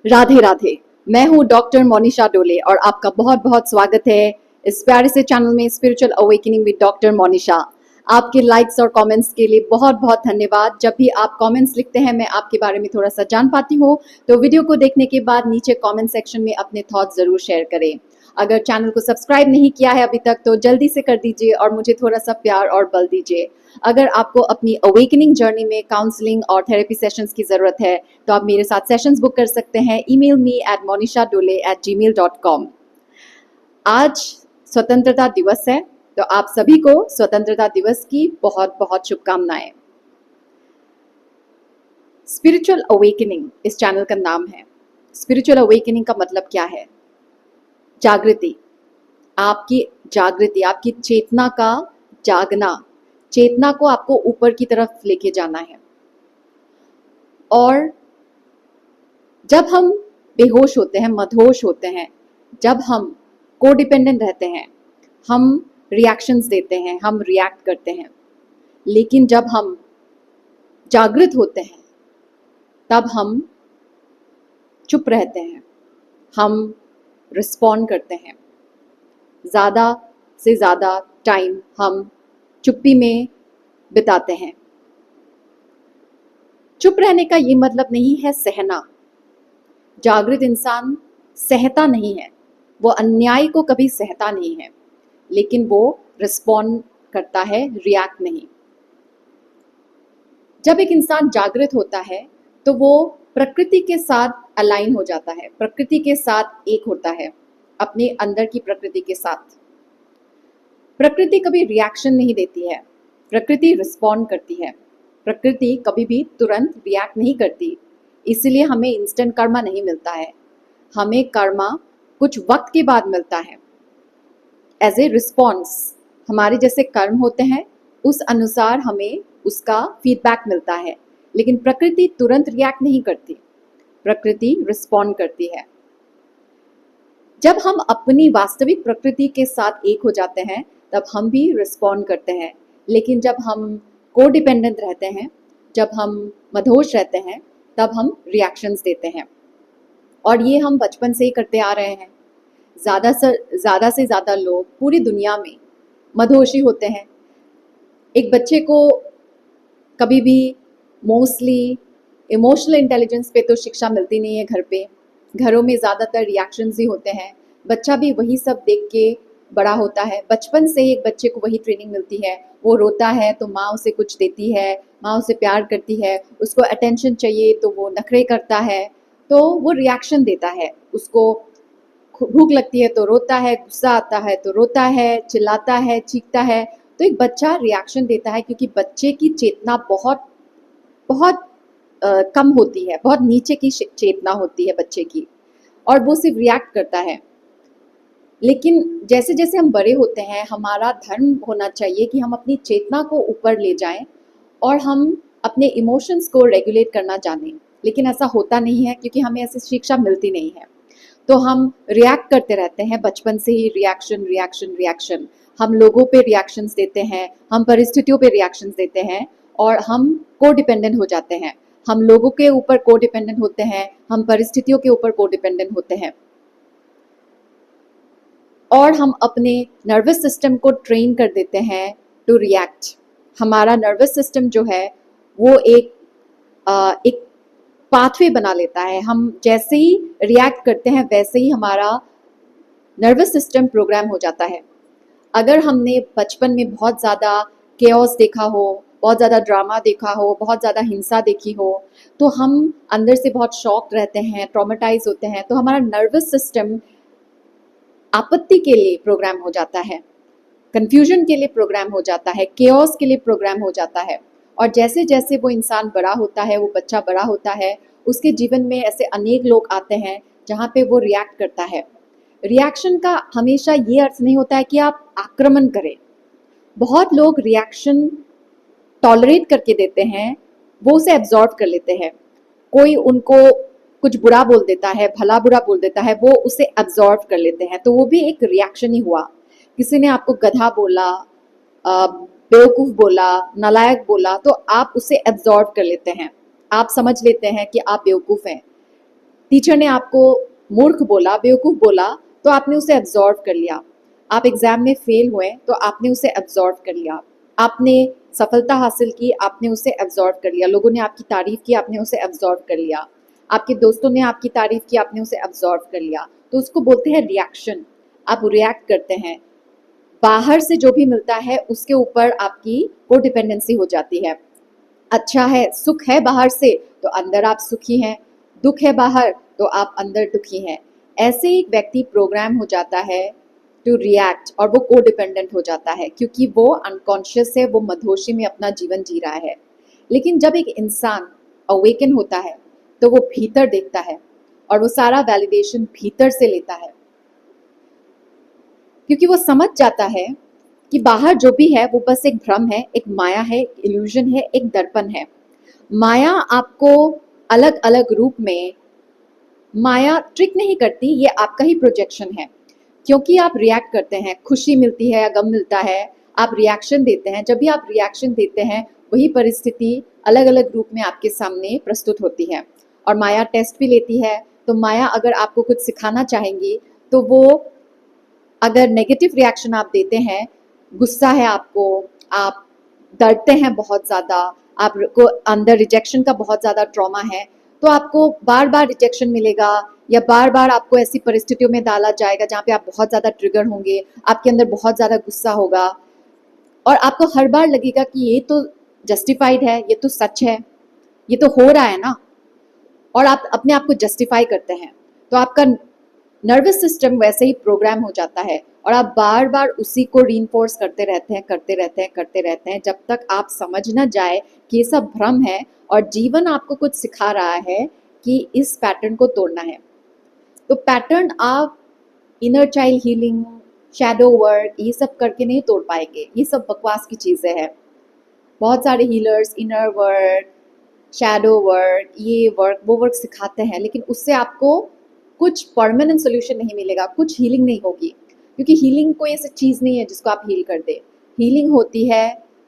राधे राधे। मैं हूँ डॉक्टर मोनिशा डोले और आपका बहुत बहुत स्वागत है इस प्यारे से चैनल में spiritual awakening with doctor Monisha. आपके लाइक्स और कमेंट्स के लिए बहुत बहुत धन्यवाद। जब भी आप कमेंट्स लिखते हैं मैं आपके बारे में थोड़ा सा जान पाती हूँ, तो वीडियो को देखने के बाद नीचे कमेंट सेक्शन में अपने थॉट्स जरूर शेयर करें। अगर चैनल को सब्सक्राइब नहीं किया है अभी तक तो जल्दी से कर दीजिए और मुझे थोड़ा सा प्यार और बल दीजिए। अगर आपको अपनी अवेकनिंग जर्नी में काउंसलिंग और थेरेपी सेशंस की ज़रूरत है तो आप मेरे साथ सेशंस बुक कर सकते हैं। Email me at monishadole@gmail.com। आज स्वतंत्रता दिवस है, तो आप सभी को स्वतंत्रता दिवस की बहुत बहुत शुभकामनाएं। स्पिरिचुअल अवेकनिंग इस चैनल का नाम है। स्पिरिचुअल अवेकनिंग का मतलब क्या है? जागृति, आपकी जागृति, आपकी चेतना का जागना, चेतना को आपको ऊपर की तरफ लेके जाना है। और जब हम बेहोश होते हैं, मदहोश होते हैं, जब हम कोडिपेंडेंट रहते हैं, हम रिएक्शंस देते हैं, हम रिएक्ट करते हैं। लेकिन जब हम जागृत होते हैं तब हम चुप रहते हैं, हम रिस्पॉन्ड करते हैं। ज़्यादा से ज़्यादा टाइम हम चुप्पी में बिताते हैं। चुप रहने का ये मतलब नहीं है सहना। जागृत इंसान सहता नहीं है, वो अन्याय को कभी सहता नहीं है, लेकिन वो रिस्पॉन्ड करता है, रिएक्ट नहीं। जब एक इंसान जागृत होता है तो वो प्रकृति के साथ अलाइन हो जाता है, प्रकृति के साथ एक होता है, अपने अंदर की प्रकृति के साथ। प्रकृति कभी रिएक्शन नहीं देती है, प्रकृति रिस्पॉन्ड करती है। प्रकृति कभी भी तुरंत रिएक्ट नहीं करती, इसलिए हमें इंस्टेंट कर्मा नहीं मिलता है। हमें कर्मा कुछ वक्त के बाद मिलता है एज ए रिस्पॉन्स। हमारे जैसे कर्म होते हैं उस अनुसार हमें उसका फीडबैक मिलता है, लेकिन प्रकृति तुरंत रिएक्ट नहीं करती, प्रकृति रिस्पॉन्ड करती है। जब हम अपनी वास्तविक प्रकृति के साथ एक हो जाते हैं तब हम भी रिस्पॉन्ड करते हैं। लेकिन जब हम कोडिपेंडेंट रहते हैं, जब हम मदहोश रहते हैं, तब हम रिएक्शंस देते हैं। और ये हम बचपन से ही करते आ रहे हैं। ज़्यादा से ज़्यादा लोग पूरी दुनिया में मदहोशी होते हैं। एक बच्चे को कभी भी मोस्टली इमोशनल इंटेलिजेंस पे तो शिक्षा मिलती नहीं है घर पे। घरों में ज़्यादातर रिएक्शंस ही होते हैं। बच्चा भी वही सब देख के बड़ा होता है। बचपन से ही एक बच्चे को वही ट्रेनिंग मिलती है। वो रोता है तो माँ उसे कुछ देती है, माँ उसे प्यार करती है। उसको अटेंशन चाहिए तो वो नखरे करता है, तो वो रिएक्शन देता है। उसको भूख लगती है तो रोता है, गुस्सा आता है तो रोता है, चिल्लाता है, चीखता है। तो एक बच्चा रिएक्शन देता है क्योंकि बच्चे की चेतना बहुत बहुत कम होती है, बहुत नीचे की चेतना होती है बच्चे की, और वो सिर्फ रिएक्ट करता है। लेकिन जैसे जैसे हम बड़े होते हैं, हमारा धर्म होना चाहिए कि हम अपनी चेतना को ऊपर ले जाएं और हम अपने इमोशंस को रेगुलेट करना जानें। लेकिन ऐसा होता नहीं है क्योंकि हमें ऐसी शिक्षा मिलती नहीं है। तो हम रिएक्ट करते रहते हैं बचपन से ही, रिएक्शन रिएक्शन रिएक्शन। हम लोगों पे रिएक्शंस देते हैं, हम परिस्थितियों पे रिएक्शंस देते हैं और हम कोडिपेंडेंट हो जाते हैं। हम लोगों के ऊपर कोडिपेंडेंट होते हैं, हम परिस्थितियों के ऊपर कोडिपेंडेंट होते हैं, और हम अपने नर्वस सिस्टम को ट्रेन कर देते हैं टू रिएक्ट। हमारा नर्वस सिस्टम जो है वो एक पाथवे बना लेता है। हम जैसे ही रिएक्ट करते हैं वैसे ही हमारा नर्वस सिस्टम प्रोग्राम हो जाता है। अगर हमने बचपन में बहुत ज़्यादा केओस देखा हो, बहुत ज़्यादा ड्रामा देखा हो, बहुत ज़्यादा हिंसा देखी हो, तो हम अंदर से बहुत शॉक रहते हैं, ट्रॉमेटाइज होते हैं। तो हमारा नर्वस सिस्टम आपत्ति के लिए प्रोग्राम हो जाता है, कंफ्यूजन के लिए प्रोग्राम हो जाता है, केओस के लिए प्रोग्राम हो जाता है। और जैसे जैसे वो इंसान बड़ा होता है, वो बच्चा बड़ा होता है, उसके जीवन में ऐसे अनेक लोग आते हैं जहाँ पे वो रिएक्ट करता है। रिएक्शन का हमेशा ये अर्थ नहीं होता है कि आप आक्रमण करें। बहुत लोग रिएक्शन टॉलरेट करके देते हैं, वो उसे एब्जॉर्ब कर लेते हैं। कोई उनको कुछ बुरा बोल देता है, भला बुरा बोल देता है, वो उसे एब्जॉर्ब कर लेते हैं, तो वो भी एक रिएक्शन ही हुआ। किसी ने आपको गधा बोला, बेवकूफ़ बोला, नालायक बोला, तो आप उसे एब्जॉर्ब कर लेते हैं। आप समझ लेते हैं कि आप बेवकूफ़ हैं। टीचर ने आपको मूर्ख बोला, बेवकूफ़ बोला, तो आपने उसे एब्जॉर्व कर लिया। आप एग्जाम में फेल हुए तो आपने उसे एब्जॉर्व कर लिया। आपने सफलता हासिल की, आपने उसे एब्जॉर्व कर लिया। लोगों ने आपकी तारीफ की, आपने उसे एब्जॉर्व कर लिया। आपके दोस्तों ने आपकी तारीफ की, आपने उसे एब्जॉर्व कर लिया। तो उसको बोलते हैं रिएक्शन। आप रिएक्ट करते हैं, बाहर से जो भी मिलता है उसके ऊपर आपकी कोडिपेंडेंसी हो जाती है। अच्छा है, सुख है बाहर से तो अंदर आप सुखी हैं, दुख है बाहर तो आप अंदर दुखी हैं। ऐसे एक व्यक्ति प्रोग्राम हो जाता है टू रिएक्ट, और वो कोडिपेंडेंट हो जाता है क्योंकि वो अनकॉन्शियस है, वो मधोशी में अपना जीवन जी रहा है। लेकिन जब एक इंसान अवेकन होता है तो वो भीतर देखता है और वो सारा वैलिडेशन भीतर से लेता है, क्योंकि वो समझ जाता है कि बाहर जो भी है वो बस एक भ्रम है, एक माया है, एक इल्यूजन है, एक दर्पण है। माया आपको अलग अलग रूप में, माया ट्रिक नहीं करती, ये आपका ही प्रोजेक्शन है। क्योंकि आप रिएक्ट करते हैं, खुशी मिलती है या गम मिलता है, आप रिएक्शन देते हैं। जब भी आप रिएक्शन देते हैं वही परिस्थिति अलग अलग रूप में आपके सामने प्रस्तुत होती है। और माया टेस्ट भी लेती है। तो माया अगर आपको कुछ सिखाना चाहेंगी तो वो, अगर नेगेटिव रिएक्शन आप देते हैं, गुस्सा है आपको, आप डरते हैं बहुत ज़्यादा, आपको अंदर रिजेक्शन का बहुत ज़्यादा ट्रॉमा है, तो आपको बार बार रिजेक्शन मिलेगा या बार बार आपको ऐसी परिस्थितियों में डाला जाएगा जहाँ पे आप बहुत ज़्यादा ट्रिगर होंगे, आपके अंदर बहुत ज़्यादा गुस्सा होगा और आपको हर बार लगेगा कि ये तो जस्टिफाइड है, ये तो सच है, ये तो हो रहा है ना, और आप अपने आप को जस्टिफाई करते हैं। तो आपका नर्वस सिस्टम वैसे ही प्रोग्राम हो जाता है और आप बार बार उसी को रीइंफोर्स करते रहते हैं, करते रहते हैं, करते रहते हैं, जब तक आप समझ ना जाए कि ये सब भ्रम है और जीवन आपको कुछ सिखा रहा है कि इस पैटर्न को तोड़ना है। तो पैटर्न आप inner child healing, shadow work, ये सब करके नहीं तोड़ पाएंगे। ये सब बकवास की चीज़ें हैं। बहुत सारे healers inner work, shadow work, ये वर्क, वो वर्क सिखाते हैं, लेकिन उससे आपको कुछ परमानेंट सोल्यूशन नहीं मिलेगा, कुछ हीलिंग नहीं होगी, क्योंकि हीलिंग कोई ऐसी चीज़ नहीं है जिसको आप हील कर दे। हीलिंग होती है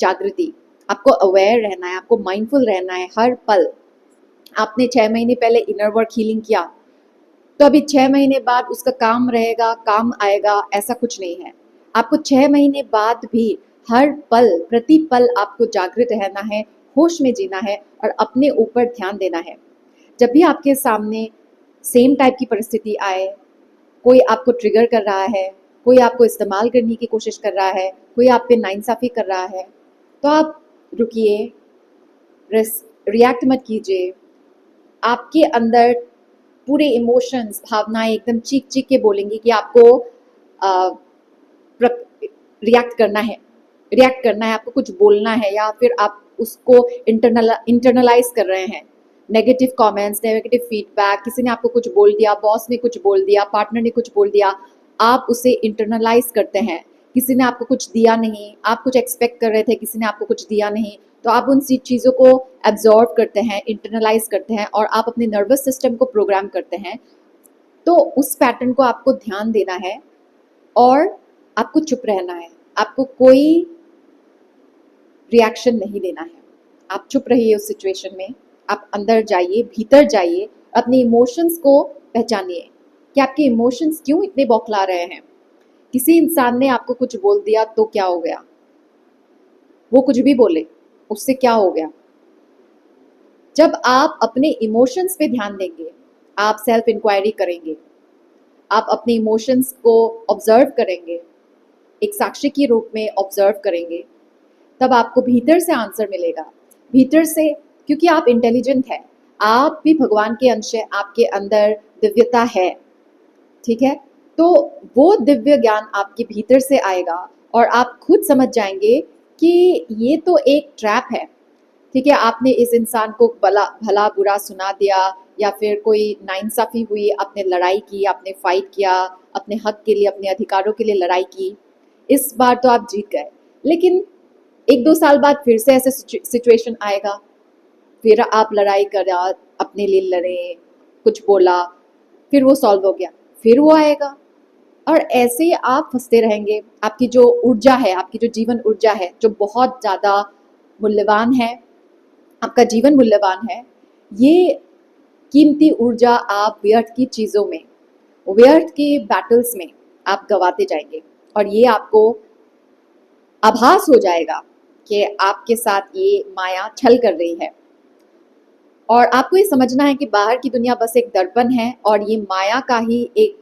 जागृति। आपको अवेयर रहना है, आपको माइंडफुल रहना है हर पल। आपने 6 महीने पहले इनर वर्क हीलिंग किया तो अभी 6 महीने बाद उसका काम रहेगा, काम आएगा, ऐसा कुछ नहीं है। आपको 6 महीने बाद भी हर पल, प्रति पल आपको जागृत रहना है, होश में जीना है और अपने ऊपर ध्यान देना है। जब भी आपके सामने सेम टाइप की परिस्थिति आए, कोई आपको ट्रिगर कर रहा है, कोई आपको इस्तेमाल करने की कोशिश कर रहा है, कोई आप पे नाइंसाफ़ी कर रहा है, तो आप रुकिए, रिएक्ट मत कीजिए। आपके अंदर पूरे इमोशंस, भावनाएं एकदम चीख चीख के बोलेंगी कि आपको रिएक्ट करना है, रिएक्ट करना है, आपको कुछ बोलना है, या फिर आप उसको इंटरनलाइज कर रहे हैं। नेगेटिव कमेंट्स, नेगेटिव फीडबैक, किसी ने आपको कुछ बोल दिया, बॉस ने कुछ बोल दिया, पार्टनर ने कुछ बोल दिया, आप उसे इंटरनलाइज करते हैं। किसी ने आपको कुछ दिया नहीं, आप कुछ एक्सपेक्ट कर रहे थे, किसी ने आपको कुछ दिया नहीं, तो आप उन चीज़ों को एब्जॉर्ब करते हैं, इंटरनलाइज करते हैं और आप अपने नर्वस सिस्टम को प्रोग्राम करते हैं। तो उस पैटर्न को आपको ध्यान देना है और आपको चुप रहना है। आपको कोई रिएक्शन नहीं देना है। आप चुप रहिए उस सिचुएशन में। आप अंदर जाइए, भीतर जाइए, अपने इमोशंस को पहचानिए कि आपके इमोशंस क्यों इतने बौखला रहे हैं। किसी इंसान ने आपको कुछ बोल दिया तो क्या हो गया? वो कुछ भी बोले, उससे क्या हो गया? जब आप अपने इमोशंस पे ध्यान देंगे, आप सेल्फ इंक्वायरी करेंगे, आप अपने इमोशंस को ऑब्जर्व करेंगे, एक साक्षी के रूप में ऑब्जर्व करेंगे, तब आपको भीतर से आंसर मिलेगा। भीतर से, क्योंकि आप इंटेलिजेंट हैं, आप भी भगवान के अंश हैं, आपके अंदर दिव्यता है, ठीक है? तो वो दिव्य ज्ञान आपके भीतर से आएगा और आप खुद समझ जाएंगे कि ये तो एक ट्रैप है, ठीक है? आपने इस इंसान को भला बुरा सुना दिया या फिर कोई नाइंसाफ़ी हुई, आपने लड़ाई की, आपने फाइट किया, अपने हक के लिए, अपने अधिकारों के लिए लड़ाई की। इस बार तो आप जीत गए, लेकिन 1-2 साल बाद फिर से ऐसे सिचुएशन आएगा, फिर आप लड़ाई करा, अपने लिए लड़े, कुछ बोला, फिर वो सॉल्व हो गया, फिर वो आएगा और ऐसे ही आप फंसते रहेंगे। आपकी जो ऊर्जा है, आपकी जो जीवन ऊर्जा है, जो बहुत ज़्यादा मूल्यवान है, आपका जीवन मूल्यवान है, ये कीमती ऊर्जा आप व्यर्थ की चीज़ों में, व्यर्थ के बैटल्स में आप गवाते जाएंगे और ये आपको आभास हो जाएगा कि आपके साथ ये माया छल कर रही है। और आपको ये समझना है कि बाहर की दुनिया बस एक दर्पण है और ये माया का ही एक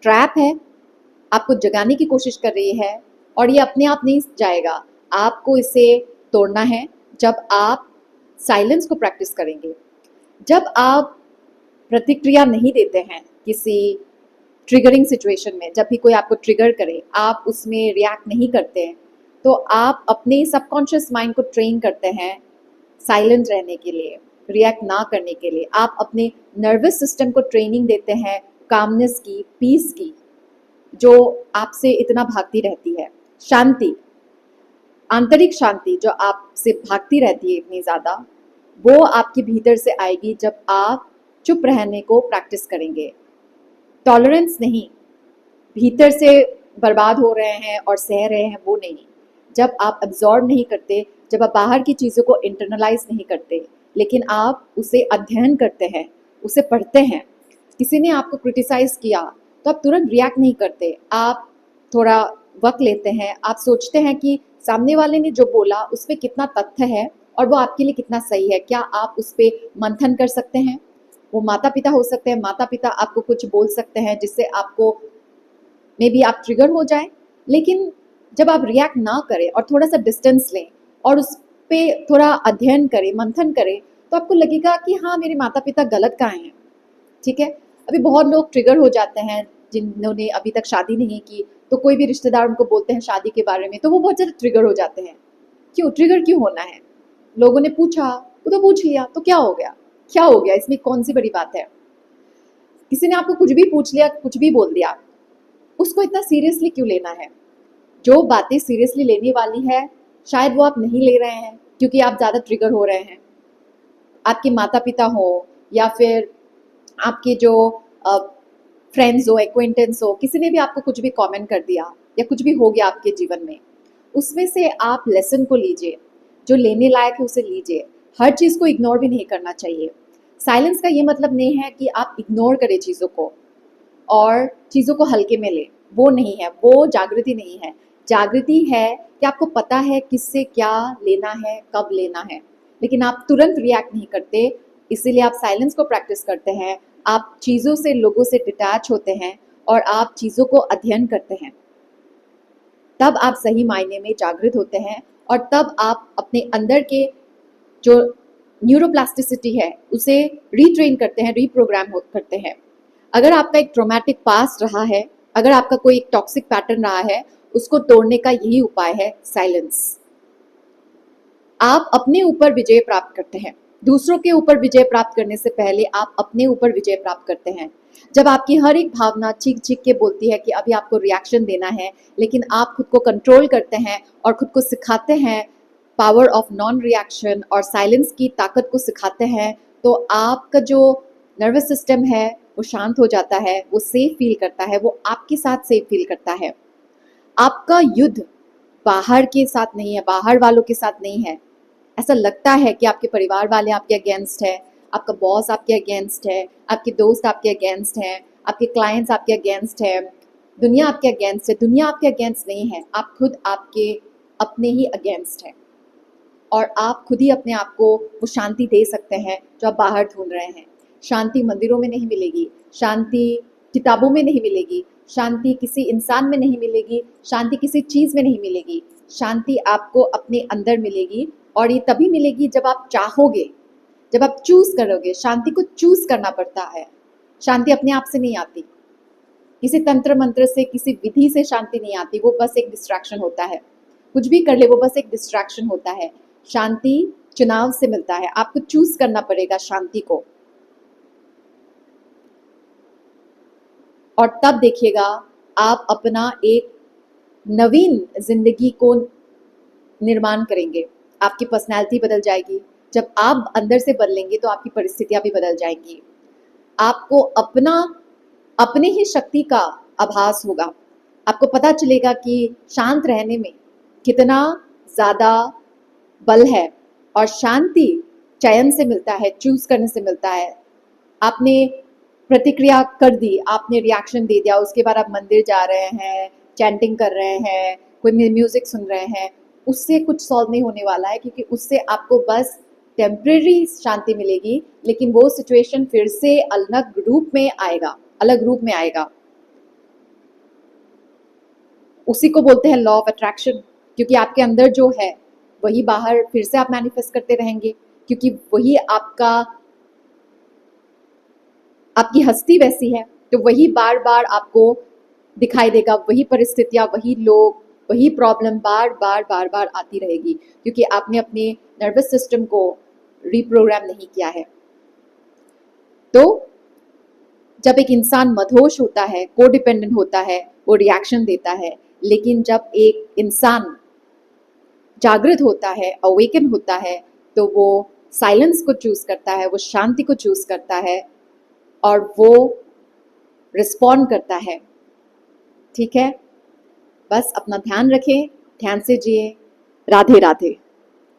ट्रैप है, आपको जगाने की कोशिश कर रही है और ये अपने आप नहीं जाएगा। आपको इसे तोड़ना है जब आप साइलेंस को प्रैक्टिस करेंगे। जब आप प्रतिक्रिया नहीं देते हैं किसी ट्रिगरिंग सिचुएशन में, जब भी कोई आपको ट्रिगर करे आप उसमें रिएक्ट नहीं करते हैं, तो आप अपने सबकॉन्शियस माइंड को ट्रेन करते हैं साइलेंट रहने के लिए, रिएक्ट ना करने के लिए। आप अपने नर्वस सिस्टम को ट्रेनिंग देते हैं कामनेस की, पीस की, जो आपसे इतना भागती रहती है। शांति, आंतरिक शांति जो आपसे भागती रहती है इतनी ज़्यादा, वो आपके भीतर से आएगी जब आप चुप रहने को प्रैक्टिस करेंगे। टॉलरेंस नहीं, भीतर से बर्बाद हो रहे हैं और सह रहे हैं वो नहीं। जब आप अब्जॉर्ब नहीं करते, जब आप बाहर की चीज़ों को इंटरनलाइज नहीं करते, लेकिन आप उसे अध्ययन करते हैं, उसे पढ़ते हैं। किसी ने आपको क्रिटिसाइज किया तो आप तुरंत रिएक्ट नहीं करते, आप थोड़ा वक्त लेते हैं, आप सोचते हैं कि सामने वाले ने जो बोला उस पर कितना तथ्य है और वो आपके लिए कितना सही है। क्या आप उस पर मंथन कर सकते हैं? वो माता पिता हो सकते हैं, माता पिता आपको कुछ बोल सकते हैं जिससे आपको मे बी आप ट्रिगर हो जाए, लेकिन जब आप रिएक्ट ना करें और थोड़ा सा डिस्टेंस लें और उस पर थोड़ा अध्ययन करें, मंथन करें, तो आपको लगेगा कि हाँ, मेरे माता पिता गलत कहाँ हैं। ठीक है, अभी बहुत लोग ट्रिगर हो जाते हैं जिन्होंने अभी तक शादी नहीं की, तो कोई भी रिश्तेदार उनको बोलते हैं शादी के बारे में तो वो बहुत ज़्यादा ट्रिगर हो जाते हैं। क्यों ट्रिगर क्यों होना है? लोगों ने पूछा, वो तो पूछ लिया, तो क्या हो गया? क्या हो गया इसमें? कौन सी बड़ी बात है? किसी ने आपको कुछ भी पूछ लिया, कुछ भी बोल दिया, उसको इतना सीरियसली क्यों लेना है? जो बातें सीरियसली लेने वाली है शायद वो आप नहीं ले रहे हैं क्योंकि आप ज़्यादा ट्रिगर हो रहे हैं। आपके माता पिता हो या फिर आपके जो फ्रेंड्स हो, एक्वेंटेंस हो, किसी ने भी आपको कुछ भी कमेंट कर दिया या कुछ भी हो गया आपके जीवन में, उसमें से आप लेसन को लीजिए, जो लेने लायक है उसे लीजिए। हर चीज़ को इग्नोर भी नहीं करना चाहिए। साइलेंस का ये मतलब नहीं है कि आप इग्नोर करें चीज़ों को और चीज़ों को हल्के में लें, वो नहीं है, वो जागृति नहीं है। जागृति है कि आपको पता है किससे क्या लेना है, कब लेना है, लेकिन आप तुरंत रिएक्ट नहीं करते, इसीलिए आप साइलेंस को प्रैक्टिस करते हैं। आप चीज़ों से, लोगों से डिटैच होते हैं और आप चीज़ों को अध्ययन करते हैं। तब आप सही मायने में जागृत होते हैं और तब आप अपने अंदर के जो न्यूरोप्लास्टिसिटी है उसे रीट्रेन करते हैं, रीप्रोग्राम करते हैं। अगर आपका एक ट्रॉमेटिक पास्ट रहा है, अगर आपका कोई एक टॉक्सिक पैटर्न रहा है, उसको तोड़ने का यही उपाय है साइलेंस। आप अपने ऊपर विजय प्राप्त करते हैं। दूसरों के ऊपर विजय प्राप्त करने से पहले आप अपने ऊपर विजय प्राप्त करते हैं। जब आपकी हर एक भावना चीख चीख के बोलती है कि अभी आपको रिएक्शन देना है, लेकिन आप खुद को कंट्रोल करते हैं और खुद को सिखाते हैं पावर ऑफ नॉन रिएक्शन और साइलेंस की ताकत को सिखाते हैं, तो आपका जो नर्वस सिस्टम है वो शांत हो जाता है, वो सेफ फील करता है, वो आपके साथ सेफ फील करता है। आपका युद्ध बाहर के साथ नहीं है, बाहर वालों के साथ नहीं है। ऐसा लगता है कि आपके परिवार वाले आपके अगेंस्ट है, आपका बॉस आपके अगेंस्ट है, आपके दोस्त आपके अगेंस्ट हैं, आपके क्लाइंट्स आपके अगेंस्ट है, दुनिया आपके अगेंस्ट है। दुनिया आपके अगेंस्ट नहीं है, आप खुद आपके अपने ही अगेंस्ट हैं और आप खुद ही अपने आप को वो शांति दे सकते हैं जो आप बाहर ढूंढ रहे हैं। शांति मंदिरों में नहीं मिलेगी, शांति किताबों में नहीं मिलेगी, शांति किसी इंसान में नहीं मिलेगी, शांति किसी चीज़ में नहीं मिलेगी। शांति आपको अपने अंदर मिलेगी और ये तभी मिलेगी जब आप चाहोगे, जब आप चूज करोगे। शांति को चूज करना पड़ता है, शांति अपने आप से नहीं आती, किसी तंत्र मंत्र से, किसी विधि से शांति नहीं आती, वो बस एक डिस्ट्रैक्शन होता है। कुछ भी कर ले वो बस एक डिस्ट्रैक्शन होता है। शांति चुनाव से मिलता है, आपको चूज करना पड़ेगा शांति को। और तब देखिएगा आप अपना एक नवीन जिंदगी को निर्माण करेंगे, आपकी पर्सनैलिटी बदल जाएगी। जब आप अंदर से बदलेंगे तो आपकी परिस्थितियां भी बदल जाएंगी। आपको अपने ही शक्ति का आभास होगा, आपको पता चलेगा कि शांत रहने में कितना ज़्यादा बल है। और शांति चयन से मिलता है, चूज करने से मिलता है। आपने प्रतिक्रिया कर दी, आपने रिएक्शन दे दिया, उसके बाद आप मंदिर जा रहे हैं, चैंटिंग कर रहे हैं, कोई म्यूजिक सुन रहे हैं, उससे कुछ सॉल्व नहीं होने वाला है, क्योंकि उससे आपको बस टेम्परेरी शांति मिलेगी, लेकिन वो सिचुएशन फिर से अलग रूप में आएगा, अलग रूप में आएगा। उसी को बोलते हैं लॉ ऑफ अट्रैक्शन, क्योंकि आपके अंदर जो है वही बाहर फिर से आप मैनिफेस्ट करते रहेंगे, क्योंकि वही आपकी हस्ती वैसी है, तो वही बार बार आपको दिखाई देगा, वही परिस्थितियां, वही लोग, वही प्रॉब्लम बार बार बार बार आती रहेगी, क्योंकि आपने अपने नर्वस सिस्टम को रिप्रोग्राम नहीं किया है। तो जब एक इंसान मदहोश होता है, कोडिपेंडेंट होता है, वो रिएक्शन देता है, लेकिन जब एक इंसान जागृत होता है, अवेकन होता है, तो वो साइलेंस को चूज करता है, वो शांति को चूज करता है और वो रिस्पॉन्ड करता है। ठीक है, बस अपना ध्यान रखें, ध्यान से जिए। राधे राधे।